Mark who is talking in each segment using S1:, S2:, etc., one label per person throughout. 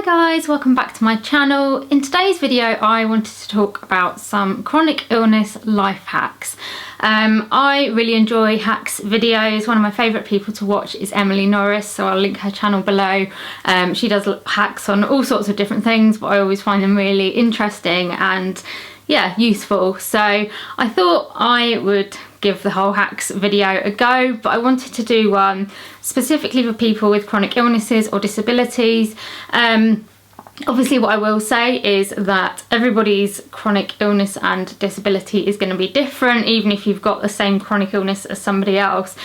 S1: guys, welcome back to my channel. In today's video I wanted to talk about some chronic illness life hacks. I really enjoy hacks videos. One of my favourite people to watch is Emily Norris, so I'll link her channel below. She does hacks on all sorts of different things, but I always find them really interesting and yeah, useful. So I thought I would give the whole hacks video a go, but I wanted to do one specifically for people with chronic illnesses or disabilities. Obviously what I will say is that everybody's chronic illness and disability is going to be different. Even if you've got the same chronic illness as somebody else,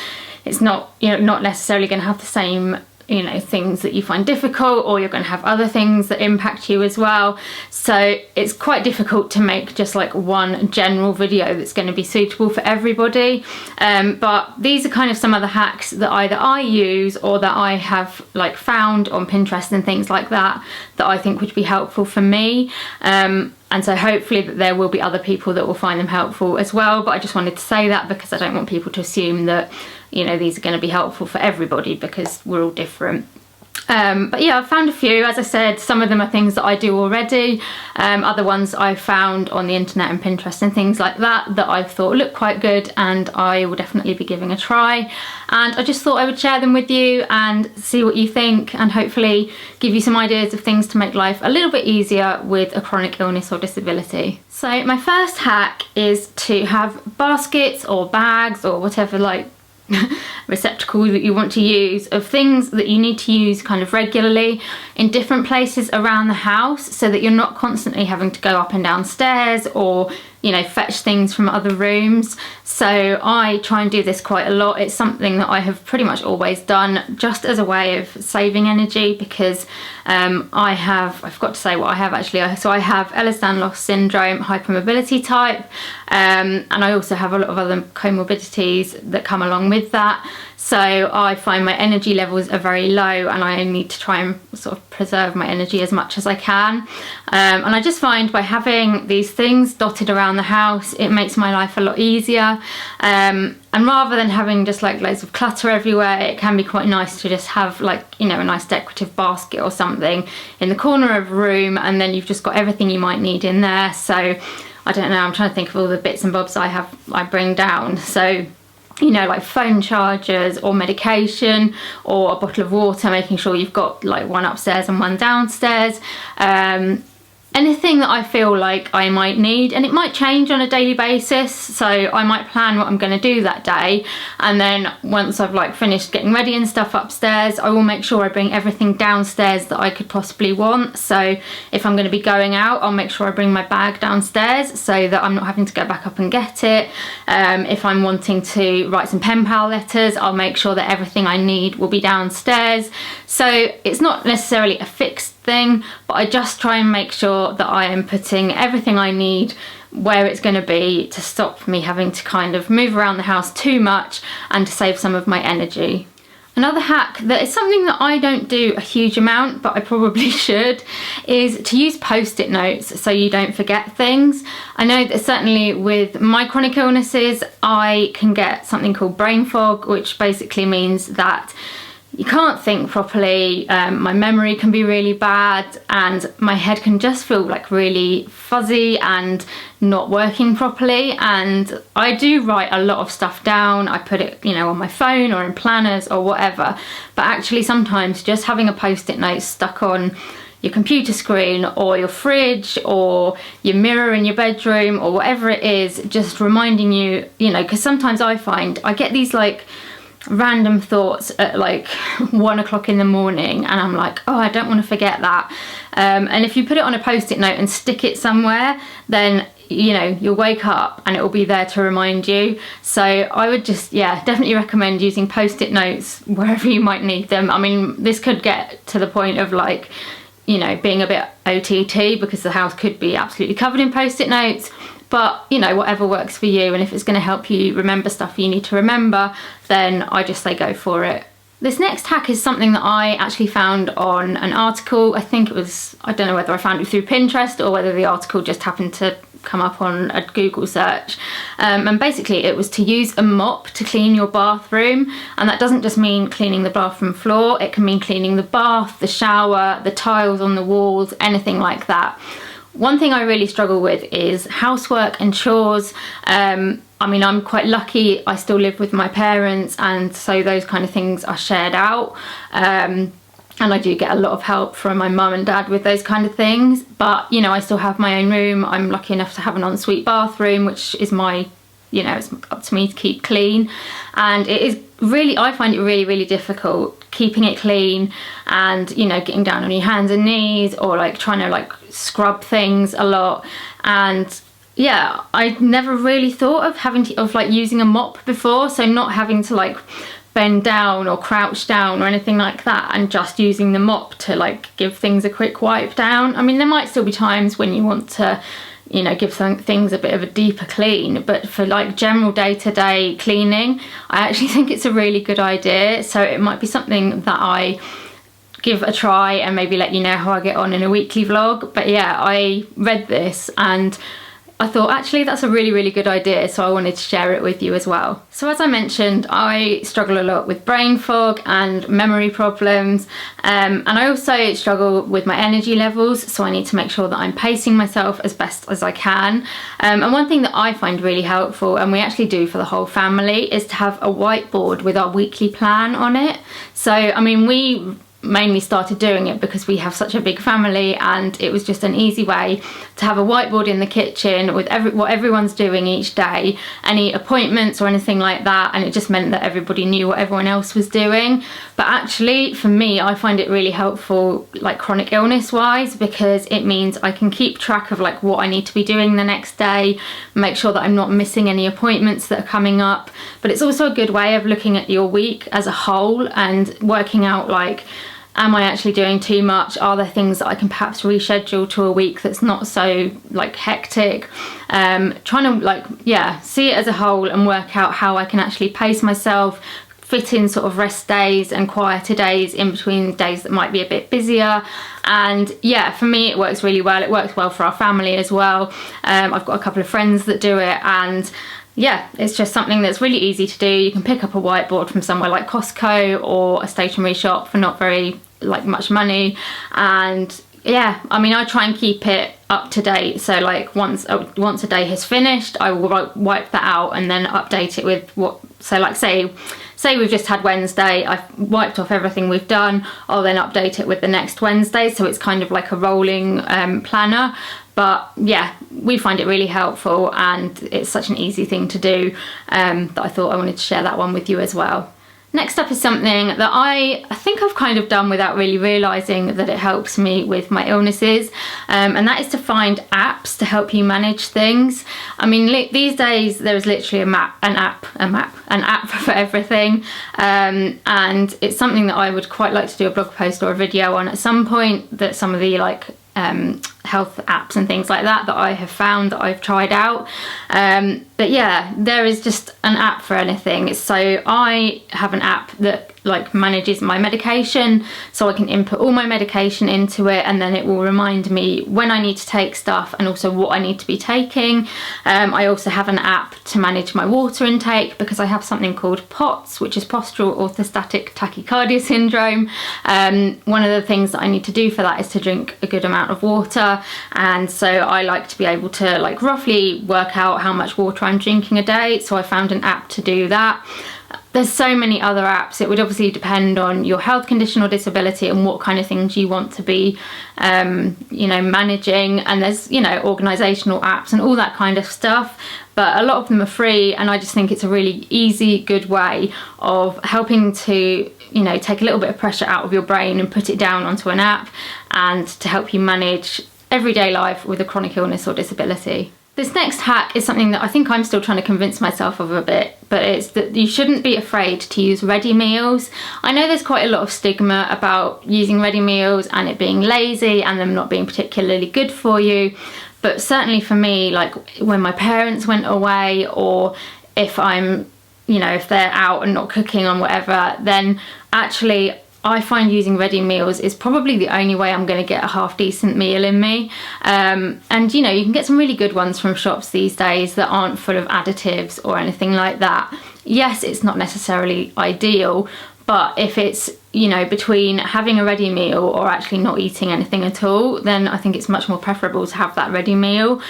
S1: it's not, not necessarily going to have the same things that you find difficult, or you're going to have other things that impact you as well. So it's quite difficult to make just like one general video that's going to be suitable for everybody. But these are kind of some of the hacks that either I use or that I have like found on Pinterest and things like that that I think would be helpful for me. And so hopefully that there will be other people that will find them helpful as well. But I just wanted to say that because I don't want people to assume that these are going to be helpful for everybody, because we're all different. But yeah, I've found a few. As I said, some of them are things that I do already. Other ones I found on the internet and Pinterest and things like that that I thought looked quite good and I will definitely be giving a try. And I just thought I would share them with you and see what you think, and hopefully give you some ideas of things to make life a little bit easier with a chronic illness or disability. So my first hack is to have baskets or bags or whatever receptacle that you want to use of things that you need to use kind of regularly in different places around the house, so that you're not constantly having to go up and down stairs or fetch things from other rooms. So I try and do this quite a lot. It's something that I have pretty much always done just as a way of saving energy, because I forgot to say what I have actually. So I have Ehlers-Danlos syndrome, hypermobility type, and I also have a lot of other comorbidities that come along with that. So I find my energy levels are very low and I need to try and sort of preserve my energy as much as I can. And I just find by having these things dotted around the house, it makes my life a lot easier. And rather than having just like loads of clutter everywhere, it can be quite nice to just have a nice decorative basket or something in the corner of a room, and then you've just got everything you might need in there. So I don't know, I'm trying to think of all the bits and bobs I bring down. So like phone chargers or medication or a bottle of water, making sure you've got like one upstairs and one downstairs. Anything that I feel like I might need, and it might change on a daily basis, so I might plan what I'm going to do that day, and then once I've finished getting ready and stuff upstairs, I will make sure I bring everything downstairs that I could possibly want. So if I'm going to be going out, I'll make sure I bring my bag downstairs so that I'm not having to go back up and get it. If I'm wanting to write some pen pal letters, I'll make sure that everything I need will be downstairs. So it's not necessarily a fixed thing, but I just try and make sure that I am putting everything I need where it's going to be, to stop me having to kind of move around the house too much and to save some of my energy. Another hack that is something that I don't do a huge amount, but I probably should, is to use Post-it notes so you don't forget things. I know that certainly with my chronic illnesses, I can get something called brain fog, which basically means that you can't think properly, my memory can be really bad, and my head can just feel really fuzzy and not working properly. And I do write a lot of stuff down. I put it on my phone or in planners or whatever, but actually sometimes just having a Post-it note stuck on your computer screen or your fridge or your mirror in your bedroom or whatever it is, just reminding you, because sometimes I find I get these random thoughts at 1 o'clock in the morning, and I'm like, oh, I don't want to forget that. And if you put it on a Post-it note and stick it somewhere, then you'll wake up and it will be there to remind you. So I would just definitely recommend using Post-it notes wherever you might need them. I mean, this could get to the point of being a bit OTT, because the house could be absolutely covered in Post-it notes. But whatever works for you, and if it's going to help you remember stuff you need to remember, then I just say go for it. This next hack is something that I actually found on an article. I think it was, I don't know whether I found it through Pinterest or whether the article just happened to come up on a Google search, and basically it was to use a mop to clean your bathroom, and that doesn't just mean cleaning the bathroom floor, it can mean cleaning the bath, the shower, the tiles on the walls, anything like that. One thing I really struggle with is housework and chores. I mean, I'm quite lucky, I still live with my parents, and so those kind of things are shared out. And I do get a lot of help from my mum and dad with those kind of things. But, you know, I still have my own room. I'm lucky enough to have an ensuite bathroom, which is my, you know, it's up to me to keep clean. And it is really, I find it really, really difficult keeping it clean and, you know, getting down on your hands and knees, or like trying to like scrub things a lot. And yeah, I never really thought of like using a mop before, so not having to like bend down or crouch down or anything like that, and just using the mop to like give things a quick wipe down. I mean, there might still be times when you want to, you know, give some things a bit of a deeper clean, but for like general day-to-day cleaning, I actually think it's a really good idea. So it might be something that I give a try and maybe let you know how I get on in a weekly vlog. But yeah, I read this and I thought actually that's a really, really good idea, so I wanted to share it with you as well. So as I mentioned, I struggle a lot with brain fog and memory problems, and I also struggle with my energy levels, so I need to make sure that I'm pacing myself as best as I can. And one thing that I find really helpful, and we actually do for the whole family, is to have a whiteboard with our weekly plan on it. So I mean, we mainly started doing it because we have such a big family, and it was just an easy way to have a whiteboard in the kitchen with what everyone's doing each day, any appointments or anything like that, and it just meant that everybody knew what everyone else was doing. But actually for me, I find it really helpful like chronic illness wise, because it means I can keep track of like what I need to be doing the next day, make sure that I'm not missing any appointments that are coming up. But it's also a good way of looking at your week as a whole and working out like, am I actually doing too much? Are there things that I can perhaps reschedule to a week that's not so like hectic? Trying to like, yeah, see it as a whole and work out how I can actually pace myself, fit in sort of rest days and quieter days in between days that might be a bit busier. And yeah, for me it works really well. It works well for our family as well. I've got a couple of friends that do it, and yeah, it's just something that's really easy to do. You can pick up a whiteboard from somewhere like Costco or a stationery shop for not very like much money. And yeah, I mean, I try and keep it up to date, so like once a day has finished, I will wipe that out and then update it with what, so like say we've just had Wednesday, I've wiped off everything we've done, I'll then update it with the next Wednesday, so it's kind of like a rolling planner. But yeah, we find it really helpful, and it's such an easy thing to do, that I thought I wanted to share that one with you as well. Next up is something that I think I've kind of done without really realising that it helps me with my illnesses, and that is to find apps to help you manage things. I mean, these days there is literally an app for everything, and it's something that I would quite like to do a blog post or a video on at some point, that some of the like health apps and things like that I have found, that I've tried out. But yeah, there is just an app for anything. So I have an app that like manages my medication, so I can input all my medication into it, and then it will remind me when I need to take stuff and also what I need to be taking. I also have an app to manage my water intake, because I have something called POTS, which is postural orthostatic tachycardia syndrome. One of the things that I need to do for that is to drink a good amount of water, and so I like to be able to like roughly work out how much water I'm drinking a day, so I found an app to do that. There's so many other apps. It would obviously depend on your health condition or disability and what kind of things you want to be you know, managing, and there's, you know, organisational apps and all that kind of stuff, but a lot of them are free, and I just think it's a really easy, good way of helping to, you know, take a little bit of pressure out of your brain and put it down onto an app, and to help you manage everyday life with a chronic illness or disability. This next hack is something that I think I'm still trying to convince myself of a bit, but it's that you shouldn't be afraid to use ready meals. I know there's quite a lot of stigma about using ready meals and it being lazy and them not being particularly good for you, but certainly for me, like when my parents went away, or if I'm, you know, if they're out and not cooking or whatever, then actually I find using ready meals is probably the only way I'm going to get a half decent meal in me. And you know, you can get some really good ones from shops these days that aren't full of additives or anything like that. Yes, it's not necessarily ideal, but if it's, you know, between having a ready meal or actually not eating anything at all, then I think it's much more preferable to have that ready meal.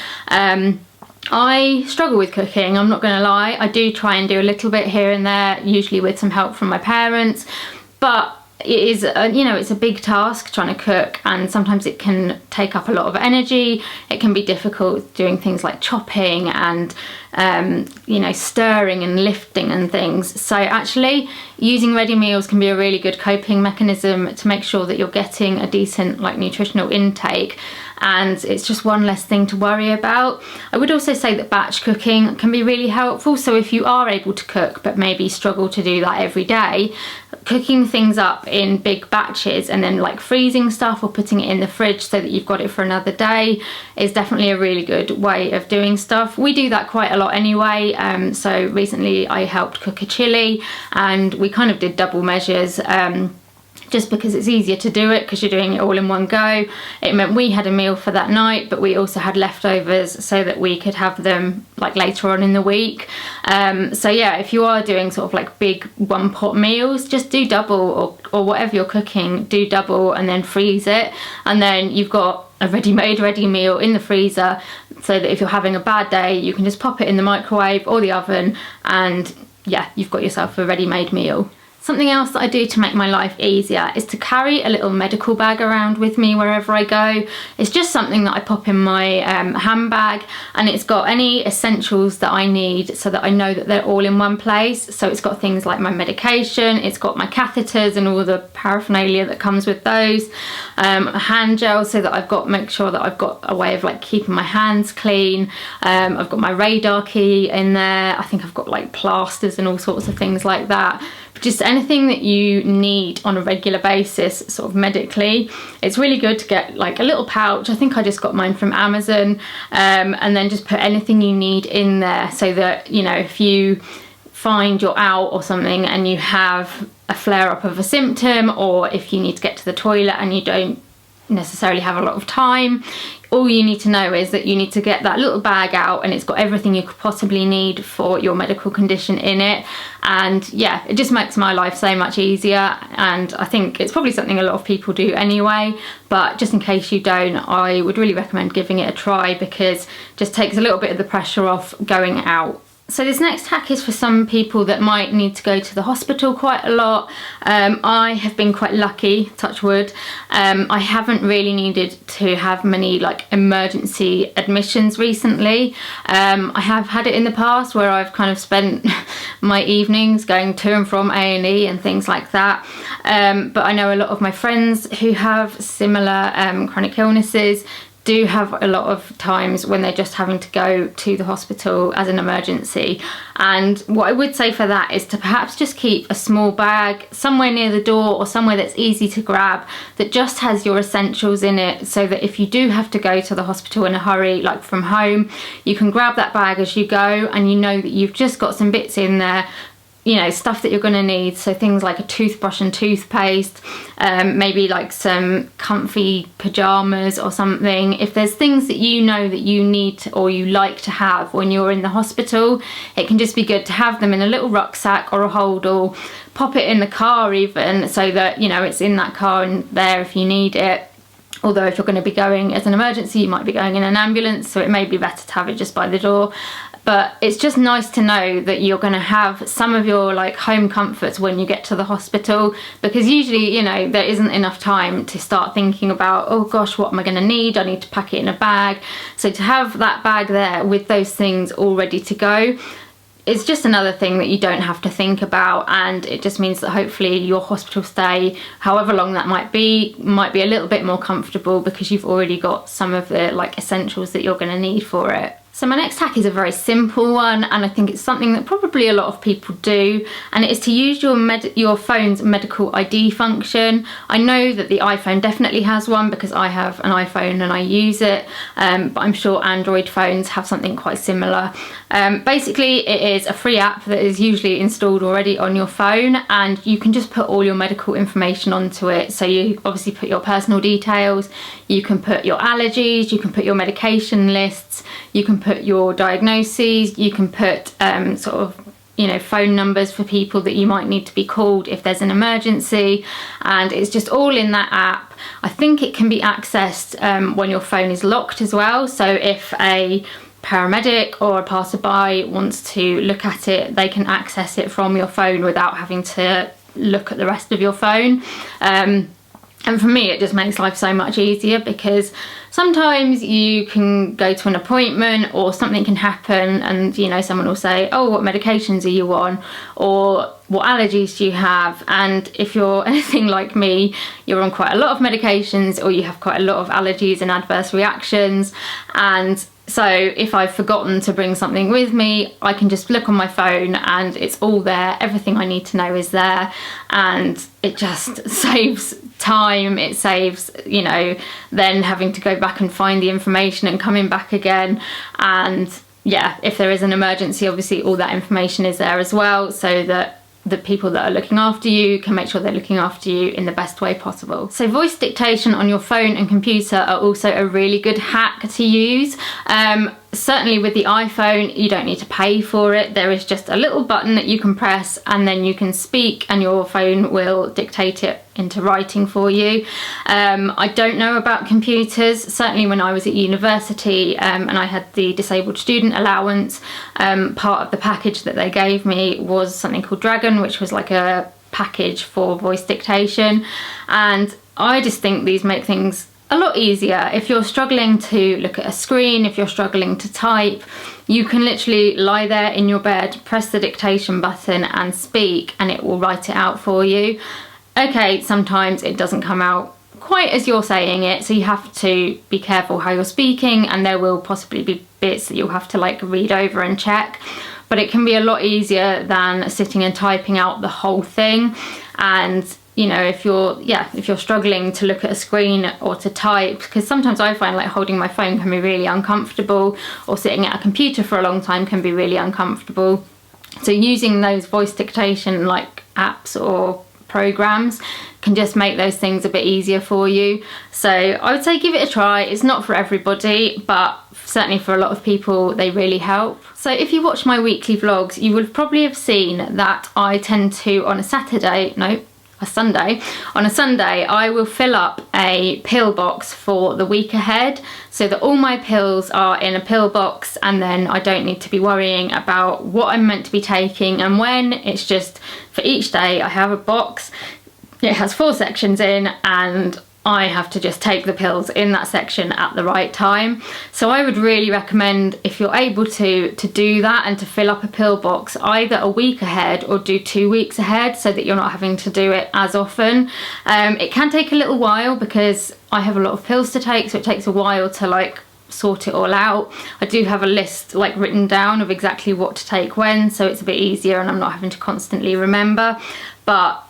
S1: I struggle with cooking, I'm not going to lie. I do try and do a little bit here and there, usually with some help from my parents, but it is, you know, it's a big task trying to cook, and sometimes it can take up a lot of energy. It can be difficult doing things like chopping and you know, stirring and lifting and things. So actually using ready meals can be a really good coping mechanism to make sure that you're getting a decent like nutritional intake, and it's just one less thing to worry about. I would also say that batch cooking can be really helpful. So if you are able to cook but maybe struggle to do that every day, cooking things up in big batches and then like freezing stuff or putting it in the fridge so that you've got it for another day is definitely a really good way of doing stuff. We do that quite a lot anyway. So recently I helped cook a chili and we kind of did double measures, just because it's easier to do it because you're doing it all in one go. It meant we had a meal for that night, but we also had leftovers so that we could have them like later on in the week. So yeah, if you are doing sort of like big one pot meals, just do double, or whatever you're cooking, do double and then freeze it, and then you've got a ready meal in the freezer, so that if you're having a bad day you can just pop it in the microwave or the oven, and yeah, you've got yourself a ready-made meal. Something else that I do to make my life easier is to carry a little medical bag around with me wherever I go. It's just something that I pop in my handbag, and it's got any essentials that I need so that I know that they're all in one place. So it's got things like my medication, it's got my catheters and all the paraphernalia that comes with those, a hand gel so that make sure that I've got a way of like keeping my hands clean. I've got my radar key in there. I think I've got like plasters and all sorts of things like that. Just anything that you need on a regular basis, sort of medically. It's really good to get like a little pouch. I think I just got mine from Amazon, and then just put anything you need in there so that, you know, if you find you're out or something and you have a flare up of a symptom, or if you need to get to the toilet and you don't necessarily have a lot of time, all you need to know is that you need to get that little bag out and it's got everything you could possibly need for your medical condition in it. And yeah, it just makes my life so much easier, and I think it's probably something a lot of people do anyway, but just in case you don't, I would really recommend giving it a try, because it just takes a little bit of the pressure off going out. So this next hack is for some people that might need to go to the hospital quite a lot. I have been quite lucky, touch wood. I haven't really needed to have many like emergency admissions recently. I have had it in the past where I've kind of spent my evenings going to and from A&E and things like that. But I know a lot of my friends who have similar chronic illnesses do have a lot of times when they're just having to go to the hospital as an emergency. And what I would say for that is to perhaps just keep a small bag somewhere near the door or somewhere that's easy to grab that just has your essentials in it, so that if you do have to go to the hospital in a hurry, like from home, you can grab that bag as you go and you know that you've just got some bits in there, you know, stuff that you're going to need. So things like a toothbrush and toothpaste, maybe like some comfy pajamas or something. If there's things that you know that you need or you like to have when you're in the hospital, it can just be good to have them in a little rucksack or a holdall. Pop it in the car even, so that, you know, it's in that car and there if you need it. Although if you're going to be going as an emergency, you might be going in an ambulance, so it may be better to have it just by the door. But it's just nice to know that you're going to have some of your like home comforts when you get to the hospital, because usually, you know, there isn't enough time to start thinking about, oh gosh, what am I going to need? I need to pack it in a bag. So to have that bag there with those things all ready to go, it's just another thing that you don't have to think about, and it just means that hopefully your hospital stay, however long that might be a little bit more comfortable because you've already got some of the like essentials that you're going to need for it. So my next hack is a very simple one, and I think it's something that probably a lot of people do, and it is to use your phone's medical ID function. I know that the iPhone definitely has one because I have an iPhone and I use it, but I'm sure Android phones have something quite similar. Basically, it is a free app that is usually installed already on your phone, and you can just put all your medical information onto it. So you obviously put your personal details, you can put your allergies, you can put your medication lists, you can put your diagnoses, you can put sort of, you know, phone numbers for people that you might need to be called if there's an emergency, and it's just all in that app. I think it can be accessed when your phone is locked as well, so if a paramedic or a passerby wants to look at it, they can access it from your phone without having to look at the rest of your phone. And for me, it just makes life so much easier, because sometimes you can go to an appointment or something can happen and, you know, someone will say, oh, what medications are you on? Or what allergies do you have? And if you're anything like me, you're on quite a lot of medications, or you have quite a lot of allergies and adverse reactions. And so if I've forgotten to bring something with me, I can just look on my phone and it's all there. Everything I need to know is there, and it just saves time. It saves, you know, then having to go back and find the information and coming back again. And yeah, if there is an emergency, obviously all that information is there as well, so that the people that are looking after you can make sure they're looking after you in the best way possible. So voice dictation on your phone and computer are also a really good hack to use. Certainly with the iPhone, you don't need to pay for it. There is just a little button that you can press and then you can speak and your phone will dictate it into writing for you. I don't know about computers. Certainly when I was at university and I had the disabled student allowance, part of the package that they gave me was something called Dragon, which was like a package for voice dictation, and I just think these make things a lot easier. If you're struggling to look at a screen, if you're struggling to type, you can literally lie there in your bed, press the dictation button and speak, and it will write it out for you. Okay, sometimes it doesn't come out quite as you're saying it, so you have to be careful how you're speaking, and there will possibly be bits that you'll have to like read over and check, but it can be a lot easier than sitting and typing out the whole thing. And you know, if you're struggling to look at a screen or to type, because sometimes I find like holding my phone can be really uncomfortable, or sitting at a computer for a long time can be really uncomfortable. So using those voice dictation like apps or programs can just make those things a bit easier for you. So I would say give it a try. It's not for everybody, but certainly for a lot of people they really help. So if you watch my weekly vlogs, you would probably have seen that I tend to on a Sunday, I will fill up a pill box for the week ahead, so that all my pills are in a pill box, and then I don't need to be worrying about what I'm meant to be taking and when. It's just for each day I have a box. It has 4 sections in, and I have to just take the pills in that section at the right time. So I would really recommend, if you're able to do that and to fill up a pill box either a week ahead or do 2 weeks ahead, so that you're not having to do it as often. It can take a little while because I have a lot of pills to take, so it takes a while to like sort it all out. I do have a list like written down of exactly what to take when, so it's a bit easier and I'm not having to constantly remember. But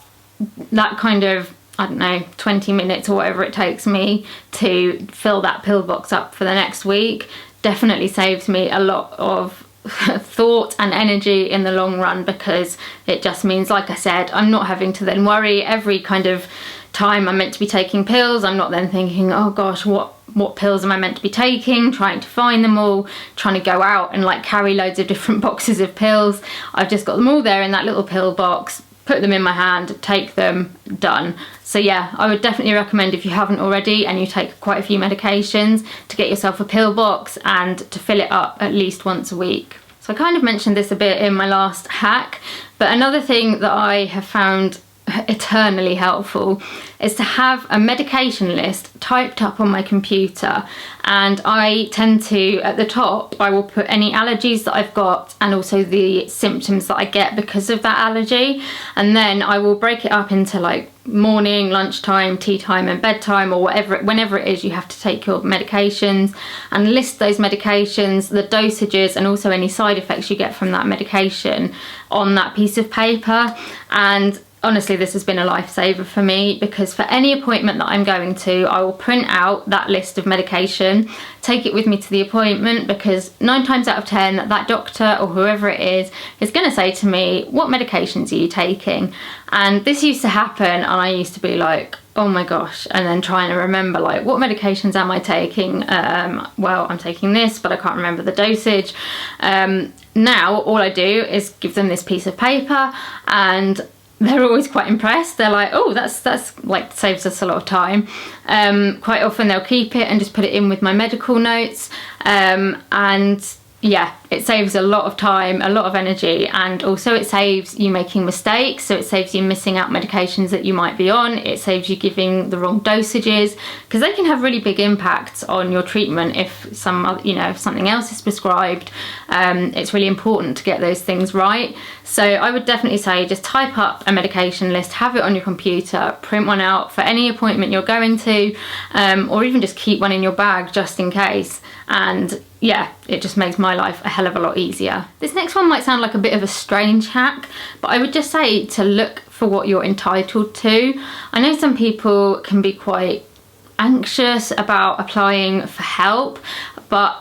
S1: that kind of, I don't know, 20 minutes or whatever it takes me to fill that pill box up for the next week definitely saves me a lot of thought and energy in the long run, because it just means, like I said, I'm not having to then worry every kind of time I'm meant to be taking pills. I'm not then thinking, oh gosh, what pills am I meant to be taking, trying to find them all, trying to go out and like carry loads of different boxes of pills. I've just got them all there in that little pill box, put them in my hand, take them, done. So yeah, I would definitely recommend, if you haven't already and you take quite a few medications, to get yourself a pill box and to fill it up at least once a week. So I kind of mentioned this a bit in my last hack, but another thing that I have found eternally helpful is to have a medication list typed up on my computer, and I tend to, at the top, I will put any allergies that I've got and also the symptoms that I get because of that allergy, and then I will break it up into like morning, lunchtime, tea time and bedtime, or whenever it is you have to take your medications, and list those medications, the dosages, and also any side effects you get from that medication on that piece of paper. And honestly, this has been a lifesaver for me, because for any appointment that I'm going to, I will print out that list of medication, take it with me to the appointment, because 9 times out of 10 that doctor or whoever it is going to say to me, what medications are you taking? And this used to happen, and I used to be like, oh my gosh, and then trying to remember, like, what medications am I taking? Well, I'm taking this, but I can't remember the dosage. Now all I do is give them this piece of paper, and they're always quite impressed. They're like, oh, that's like saves us a lot of time. Quite often they'll keep it and just put it in with my medical notes, and yeah, it saves a lot of time, a lot of energy, and also it saves you making mistakes. So it saves you missing out medications that you might be on. It saves you giving the wrong dosages, because they can have really big impacts on your treatment if if something else is prescribed. It's really important to get those things right. So I would definitely say just type up a medication list, have it on your computer, print one out for any appointment you're going to, or even just keep one in your bag just in case. And yeah, it just makes my life a hell of a lot easier. This next one might sound like a bit of a strange hack, but I would just say to look for what you're entitled to. I know some people can be quite anxious about applying for help, but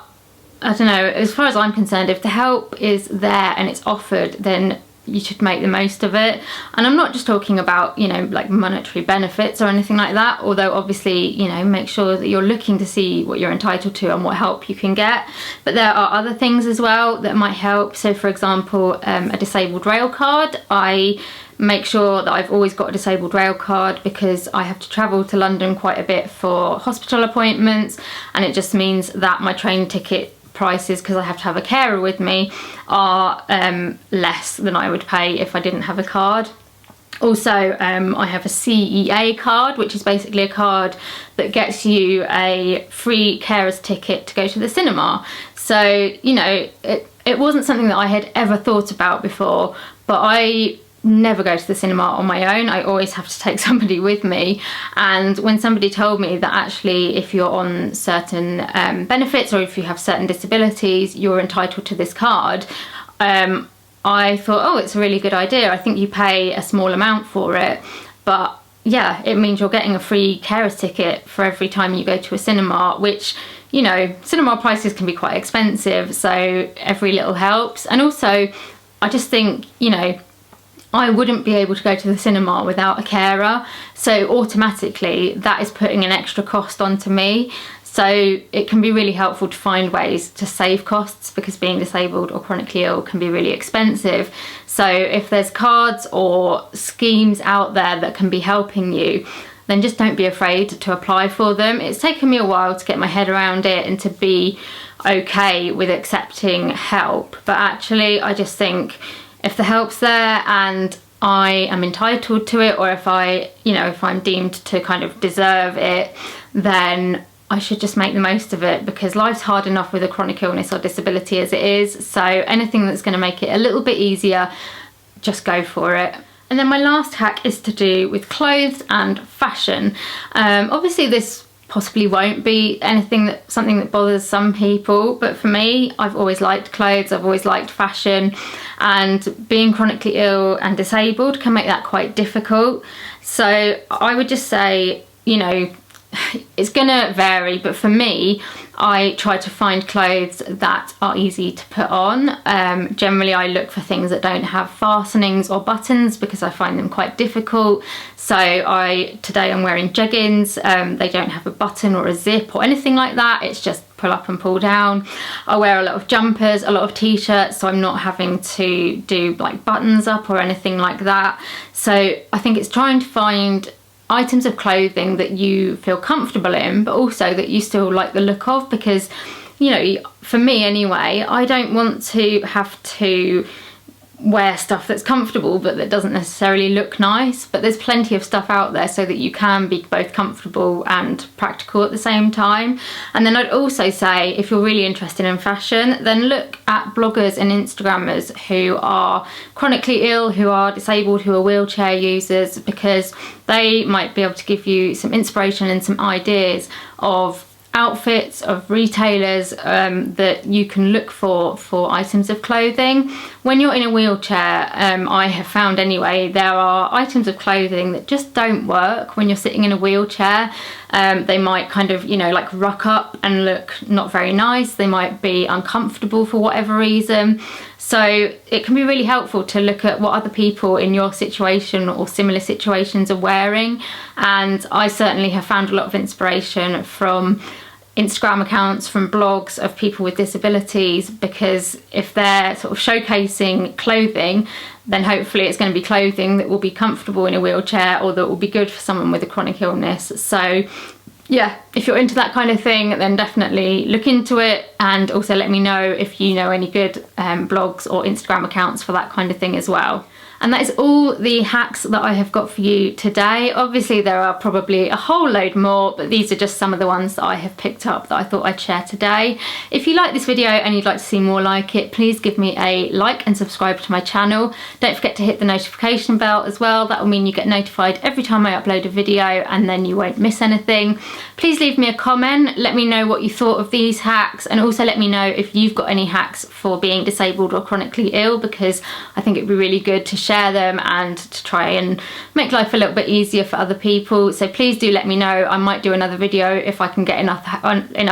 S1: I don't know, as far as I'm concerned, if the help is there and it's offered, then you should make the most of it. And I'm not just talking about, like monetary benefits or anything like that, although obviously, make sure that you're looking to see what you're entitled to and what help you can get. But there are other things as well that might help. So for example, a disabled rail card. I make sure that I've always got a disabled rail card, because I have to travel to London quite a bit for hospital appointments, and it just means that my train ticket prices, because I have to have a carer with me, are less than I would pay if I didn't have a card. Also, I have a CEA card, which is basically a card that gets you a free carer's ticket to go to the cinema. So, it wasn't something that I had ever thought about before, but I never go to the cinema on my own. I always have to take somebody with me. And when somebody told me that actually if you're on certain benefits, or if you have certain disabilities, you're entitled to this card, I thought, oh, it's a really good idea. I think you pay a small amount for it, but yeah, it means you're getting a free carer's ticket for every time you go to a cinema, which, cinema prices can be quite expensive, so every little helps. And also, I just think, I wouldn't be able to go to the cinema without a carer, so automatically that is putting an extra cost onto me. So it can be really helpful to find ways to save costs, because being disabled or chronically ill can be really expensive. So if there's cards or schemes out there that can be helping you, then just don't be afraid to apply for them. It's taken me a while to get my head around it and to be okay with accepting help, but actually I just think if the help's there and I am entitled to it, or if I'm deemed to kind of deserve it, then I should just make the most of it, because life's hard enough with a chronic illness or disability as it is. So anything that's going to make it a little bit easier, just go for it. And then my last hack is to do with clothes and fashion. Obviously this possibly won't be something that bothers some people, but for me, I've always liked clothes, I've always liked fashion, and being chronically ill and disabled can make that quite difficult. So I would just say, it's gonna vary, but for me, I try to find clothes that are easy to put on. Generally I look for things that don't have fastenings or buttons, because I find them quite difficult. So today I'm wearing jeggings. They don't have a button or a zip or anything like that. It's just pull up and pull down. I wear a lot of jumpers, a lot of t-shirts, so I'm not having to do like buttons up or anything like that. So I think it's trying to find items of clothing that you feel comfortable in, but also that you still like the look of, because for me anyway, I don't want to have to wear stuff that's comfortable but that doesn't necessarily look nice, but there's plenty of stuff out there so that you can be both comfortable and practical at the same time. And then I'd also say, if you're really interested in fashion, then look at bloggers and Instagrammers who are chronically ill, who are disabled, who are wheelchair users, because they might be able to give you some inspiration and some ideas of outfits, of retailers that you can look for items of clothing. When you're in a wheelchair, I have found anyway, there are items of clothing that just don't work when you're sitting in a wheelchair. They might kind of, you know, like ruck up and look not very nice. They might be uncomfortable for whatever reason. So it can be really helpful to look at what other people in your situation or similar situations are wearing. And I certainly have found a lot of inspiration from Instagram accounts, from blogs of people with disabilities, because if they're sort of showcasing clothing, then hopefully it's going to be clothing that will be comfortable in a wheelchair or that will be good for someone with a chronic illness. So yeah, if you're into that kind of thing, then definitely look into it, and also let me know if you know any good blogs or Instagram accounts for that kind of thing as well. And that is all the hacks that I have got for you today. Obviously there are probably a whole load more, but these are just some of the ones that I have picked up that I thought I'd share today. If you like this video and you'd like to see more like it, please give me a like and subscribe to my channel. Don't forget to hit the notification bell as well. That will mean you get notified every time I upload a video, and then you won't miss anything. Please leave me a comment, let me know what you thought of these hacks, and also let me know if you've got any hacks for being disabled or chronically ill, because I think it'd be really good to share them and to try and make life a little bit easier for other people. So please do let me know. I might do another video if I can get enough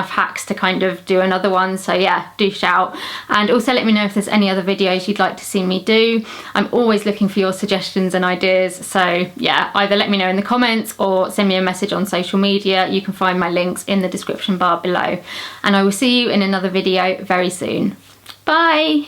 S1: hacks to kind of do another one. So yeah, do shout. And also let me know if there's any other videos you'd like to see me do. I'm always looking for your suggestions and ideas. So yeah, either let me know in the comments or send me a message on social media. You can find my links in the description bar below. And I will see you in another video very soon. Bye!